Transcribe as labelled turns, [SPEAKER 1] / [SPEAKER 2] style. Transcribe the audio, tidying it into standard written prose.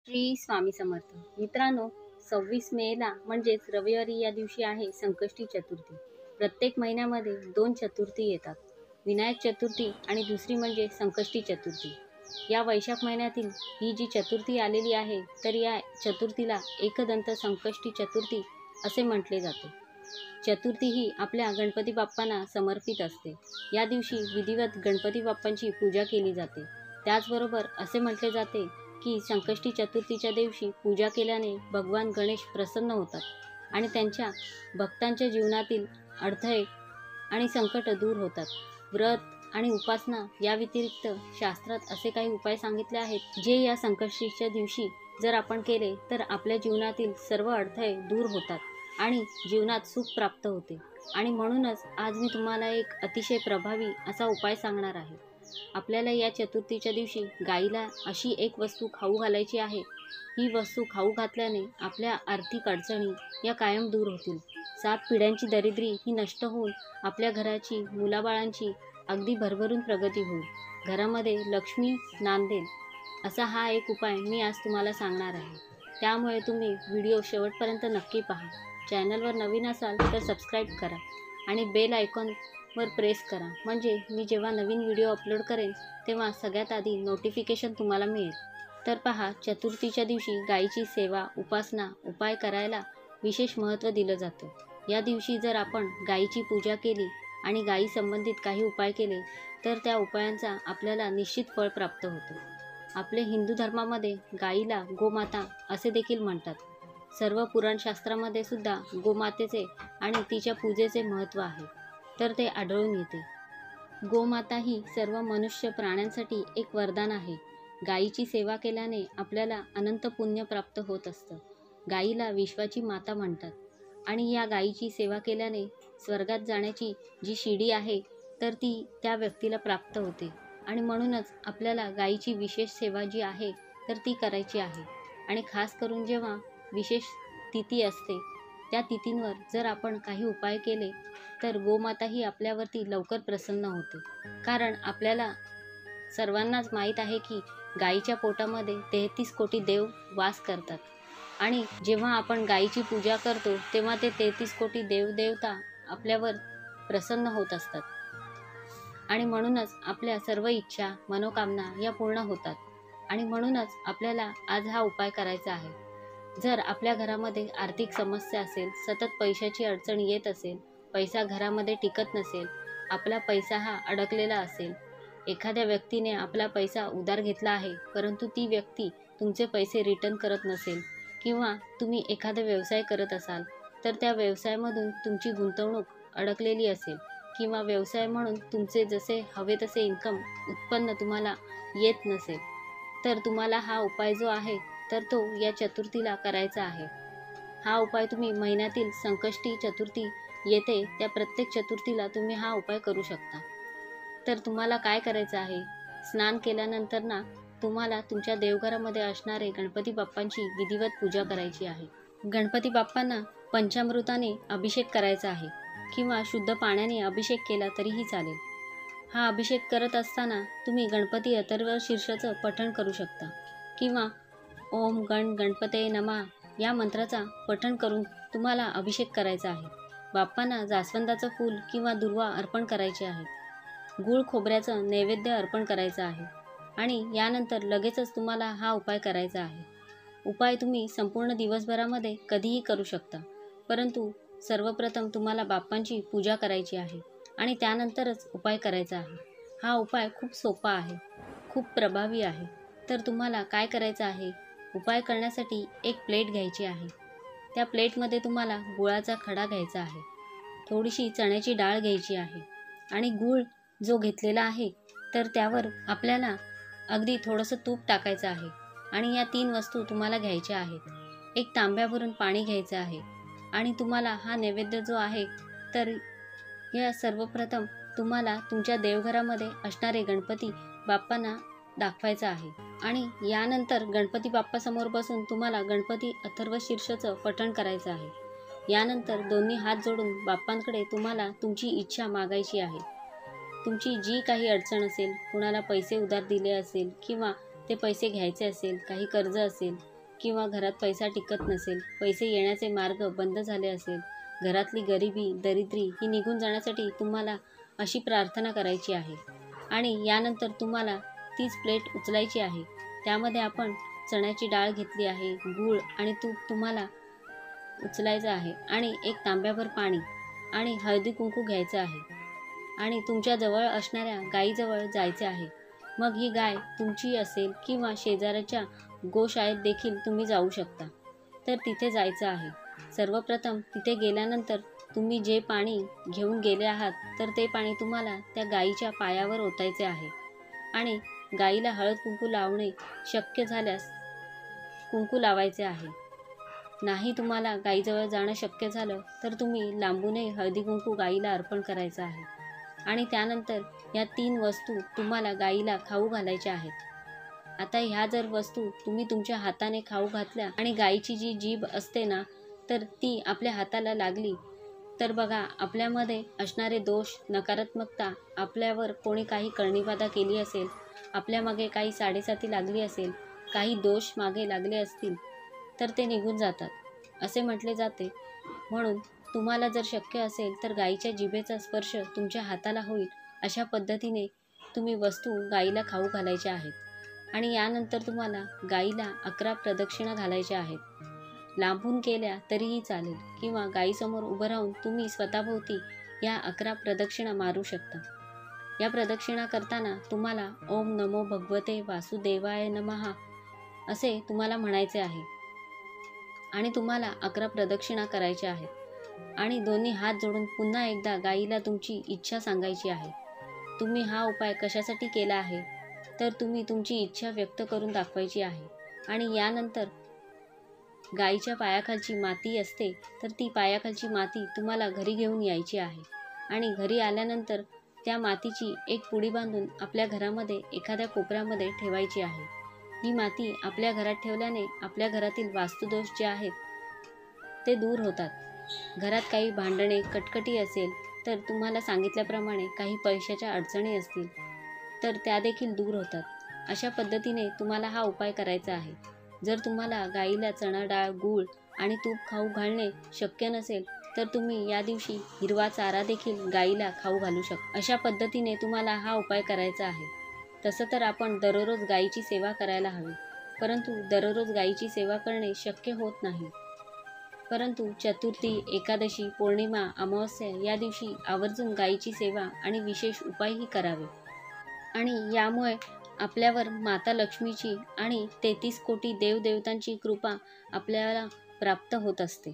[SPEAKER 1] श्री स्वामी समर्थ. मित्रांनो, 26 मेला म्हणजेच रविवारी या दिवशी आहे संकष्टी चतुर्थी. प्रत्येक महिन्यामध्ये 2 चतुर्थी येतात. विनायक चतुर्थी आणि दुसरी म्हणजे संकष्टी चतुर्थी. या वैशाख महिन्यातील ही जी चतुर्थी आलेली आहे, तर या चतुर्थीला एकदंत संकष्टी चतुर्थी असे म्हटले जाते. चतुर्थी ही आपल्या गणपती बाप्पांना समर्पित असते. या दिवशी विधिवत गणपती बाप्पांची पूजा केली जाते. त्याचबरोबर असे म्हटले जाते की संकष्टी चतुर्थीच्या दिवशी पूजा केल्याने भगवान गणेश प्रसन्न होतात आणि त्यांच्या भक्तांच्या जीवनातील अडथळे आणि संकट दूर होतात. व्रत आणि उपासना या व्यतिरिक्त शास्त्रात असे काही उपाय सांगितले आहेत जे या संकष्टीच्या दिवशी जर आपण केले तर आपल्या जीवनातील सर्व अडथळे दूर होतात आणि जीवनात सुख प्राप्त होते. आणि म्हणूनच आज मी तुम्हाला एक अतिशय प्रभावी असा उपाय सांगणार आहे. आपल्याला या चतुर्थीच्या दिवशी गाईला अशी एक वस्तू खाऊ घालायची आहे. ही वस्तू खाऊ घातल्याने आपल्या आर्थिक अडचणी या कायम दूर होतील. 7 पिढ्यांची दरिद्री ही नष्ट होऊन आपल्या घराची, मुलाबाळांची अगदी भरभरून प्रगती होईल. घरामध्ये लक्ष्मी नांदेल असा हा एक उपाय मी आज तुम्हाला सांगणार आहे. त्यामुळे तुम्ही व्हिडिओ शेवटपर्यंत नक्की पहा. चॅनलवर नवीन असाल तर सबस्क्राईब करा आणि बेल आयकॉनवर प्रेस करा, म्हणजे मी जेव्हा नवीन व्हिडिओ अपलोड करेन तेव्हा सगळ्यात आधी नोटिफिकेशन तुम्हाला मिळेल. तर पहा, चतुर्थीच्या दिवशी गायीची सेवा, उपासना, उपाय करायला विशेष महत्त्व दिलं जातं. या दिवशी जर आपण गायीची पूजा केली आणि गायी संबंधित काही उपाय केले तर त्या उपायांचा आपल्याला निश्चित फळ प्राप्त होतं. आपल्या हिंदू धर्मामध्ये गायीला गोमाता असे देखील म्हणतात. सर्व पुराणशास्त्रामध्ये सुद्धा गोमातेचे आणि तिच्या पूजेचे महत्त्व आहे, तर ते आढळून येते. गोमाता ही सर्व मनुष्य प्राण्यांसाठी एक वरदान आहे. गायीची सेवा केल्याने आपल्याला अनंत पुण्य प्राप्त होत असतं. गायीला विश्वाची माता म्हणतात आणि या गायीची सेवा केल्याने स्वर्गात जाण्याची जी शिडी आहे तर ती त्या व्यक्तीला प्राप्त होते. आणि म्हणूनच आपल्याला गायीची विशेष सेवा जी आहे तर ती करायची आहे. आणि खास करून जेव्हा विशेष तिथी असते त्या तिथींवर जर आपण काही उपाय केले तर गोमाता ही आपल्यावरती लवकर प्रसन्न होते. कारण आपल्याला सर्वांनाच माहीत आहे की गायीच्या पोटामध्ये 33 कोटी देव वास करतात आणि जेव्हा आपण गायीची पूजा करतो तेव्हा ते 33 कोटी देवदेवता आपल्यावर प्रसन्न होत असतात. आणि म्हणूनच आपल्या सर्व इच्छा, मनोकामना या पूर्ण होतात. आणि म्हणूनच आपल्याला आज हा उपाय करायचा आहे. जर आपल्या घरामध्ये आर्थिक समस्या असेल, सतत पैशाची अडचण येत असेल, पैसा घरामध्ये टिकत नसेल, आपला पैसा हा अडकलेला असेल, एखाद्या व्यक्तीने आपला पैसा उधार घेतला आहे परंतु ती व्यक्ती तुमचे पैसे रिटर्न करत नसेल, किंवा तुम्ही एखादा व्यवसाय करत असाल तर त्या व्यवसायामधून तुमची गुंतवणूक अडकलेली असेल, किंवा व्यवसाय म्हणून तुमचे जसे हवे तसे इन्कम उत्पन्न तुम्हाला येत नसेल, तर तुम्हाला हा उपाय जो आहे तर तो या चतुर्थीला करायचा आहे. हा उपाय तुम्ही महिन्यातील संकष्टी चतुर्थी येते त्या प्रत्येक चतुर्थीला तुम्ही हा उपाय करू शकता. तर तुम्हाला काय करायचं आहे, स्नान केल्यानंतर ना तुम्हाला तुमच्या देवघरामध्ये असणारे गणपती बाप्पांची विधिवत पूजा करायची आहे. गणपती बाप्पांना पंचामृताने अभिषेक करायचा आहे किंवा शुद्ध पाण्याने अभिषेक केला तरीही चालेल. हा अभिषेक करत असताना तुम्ही गणपती अथर्व शीर्षाचं पठण करू शकता किंवा ओम गण गणपते नमः या मंत्राचा पठण करून तुम्हाला अभिषेक करायचा आहे. बाप्पांना जास्वंदाचं फूल किंवा दुर्वा अर्पण करायचे आहेत. गूळ खोबऱ्याचं नैवेद्य अर्पण करायचं आहे आणि यानंतर लगेचच तुम्हाला हा उपाय करायचा आहे. उपाय तुम्ही संपूर्ण दिवसभरामध्ये कधीही करू शकता, परंतु सर्वप्रथम तुम्हाला बाप्पांची पूजा करायची आहे आणि त्यानंतरच उपाय करायचा आहे. हा उपाय खूप सोपा आहे, खूप प्रभावी आहे. तर तुम्हाला काय करायचं आहे, उपाय करण्यासाठी एक प्लेट घ्यायची आहे. त्या प्लेटमध्ये तुम्हाला गुळाचा खडा घ्यायचा आहे, थोडीशी चण्याची डाळ घ्यायची आहे आणि गूळ जो घेतलेला आहे तर त्यावर आपल्याला अगदी थोडंसं तूप टाकायचं आहे. आणि या 3 वस्तू तुम्हाला घ्यायच्या आहेत. एक तांब्याभरून पाणी घ्यायचं आहे आणि तुम्हाला हा नैवेद्य जो आहे तर या सर्वप्रथम तुम्हाला तुमच्या देवघरामध्ये असणारे गणपती बाप्पांना दाखवायचा आहे. आणि यानंतर गणपती बाप्पासमोर बसून तुम्हाला गणपती अथर्व शीर्षाचं पठण करायचं आहे. यानंतर दोन्ही हात जोडून बाप्पांकडे तुम्हाला तुमची इच्छा मागायची आहे. तुमची जी काही अडचण असेल, कुणाला पैसे उधार दिले असेल किंवा ते पैसे घ्यायचे असेल, काही कर्ज असेल, किंवा घरात पैसा टिकत नसेल, पैसे येण्याचे मार्ग बंद झाले असेल, घरातली गरिबी दरिद्री ही निघून जाण्यासाठी तुम्हाला अशी प्रार्थना करायची आहे. आणि यानंतर तुम्हाला तीच प्लेट उचलायची आहे. त्यामध्ये आपण चण्याची डाळ घेतली आहे, गूळ आणि तूप तुम्हाला उचलायचं आहे आणि एक तांब्याभर पाणी आणि हळदी कुंकू घ्यायचं आहे आणि तुमच्या जवळ असणाऱ्या गायीजवळ जायचे आहे. मग ही गाय तुमची असेल किंवा शेजाऱ्याच्या गोशाळेत देखील तुम्ही जाऊ शकता. तर तिथे जायचं आहे. सर्वप्रथम तिथे गेल्यानंतर तुम्ही जे पाणी घेऊन गेले आहात तर ते पाणी तुम्हाला त्या गायीच्या पायावर ओतायचे आहे आणि गायीला हळद कुंकू लावणे शक्य झाल्यास कुंकू लावायचे आहे. नाही तुम्हाला गायीजवळ जाणं शक्य झालं तर तुम्ही लांबूनही हळदी कुंकू गायीला अर्पण करायचं आहे. आणि त्यानंतर या 3 वस्तू तुम्हाला गायीला खाऊ घालायच्या आहेत. आता ह्या जर वस्तू तुम्ही तुमच्या हाताने खाऊ घातल्या आणि गायीची जी जीभ असते ना तर ती आपल्या हाताला लागली तर बघा आपल्यामध्ये असणारे दोष, नकारात्मकता, आपल्यावर कोणी काही करणीबाधा केली असेल, आपल्यामागे काही साडेसाती लागली असेल, काही दोष मागे लागले असतील तर ते निघून जातात असे म्हटले जाते. म्हणून तुम्हाला जर शक्य असेल तर गायीच्या जिभेचा स्पर्श तुमच्या हाताला होईल अशा पद्धतीने तुम्ही वस्तू गायीला खाऊ घालायच्या आहेत. आणि यानंतर तुम्हाला गायीला 11 प्रदक्षिणा घालायच्या आहेत. लांबून केल्या तरीही चालेल किंवा गायीसमोर उभं राहून तुम्ही स्वतःभोवती या 11 प्रदक्षिणा मारू शकता. या प्रदक्षिणा करताना तुम्हाला ओम नमो भगवते वासुदेवाय नमः असे तुम्हाला म्हणायचे आहे आणि तुम्हाला 11 प्रदक्षिणा करायच्या आहेत आणि दोन्ही हात जोडून पुन्हा एकदा गायीला तुमची इच्छा सांगायची आहे. तुम्ही हा उपाय कशासाठी केला आहे तर तुम्ही तुमची इच्छा व्यक्त करून दाखवायची आहे. आणि यानंतर गायीच्या पायाखालची माती असते तर ती पायाखालची माती तुम्हाला घरी घेऊन यायची आहे आणि घरी आल्यानंतर त्या मातीची एक पुडी बांधून आपल्या घरामध्ये एखाद्या कोपऱ्यामध्ये ठेवायची आहे. ही माती आपल्या घरात ठेवल्याने आपल्या घरातील वास्तुदोष जे आहेत ते दूर होतात. घरात काही भांडणे कटकटी असेल तर तुम्हाला सांगितल्याप्रमाणे काही पैशाच्या अडचणी असतील तर त्या देखील दूर होतात. अशा पद्धतीने तुम्हाला हा उपाय करायचा आहे. जर तुम्हाला गायीला चणा डाळ, गूळ आणि तूप खाऊ घालणे शक्य नसेल तर तुम्ही या दिवशी हिरवा चारा देखील गायीला खाऊ घालू शकता. अशा पद्धतीने तुम्हाला हा उपाय करायचा आहे. तसं तर आपण दररोज गायीची सेवा करायला हवी, परंतु दररोज गायीची सेवा करणे शक्य होत नाही. परंतु चतुर्थी, एकादशी, पौर्णिमा, अमावस्या या दिवशी आवर्जून गायीची सेवा आणि विशेष उपायही करावे. आणि यामुळे आपल्यावर माता लक्ष्मीची आणि 33 कोटी देवदेवतांची कृपा आपल्याला प्राप्त होत असते.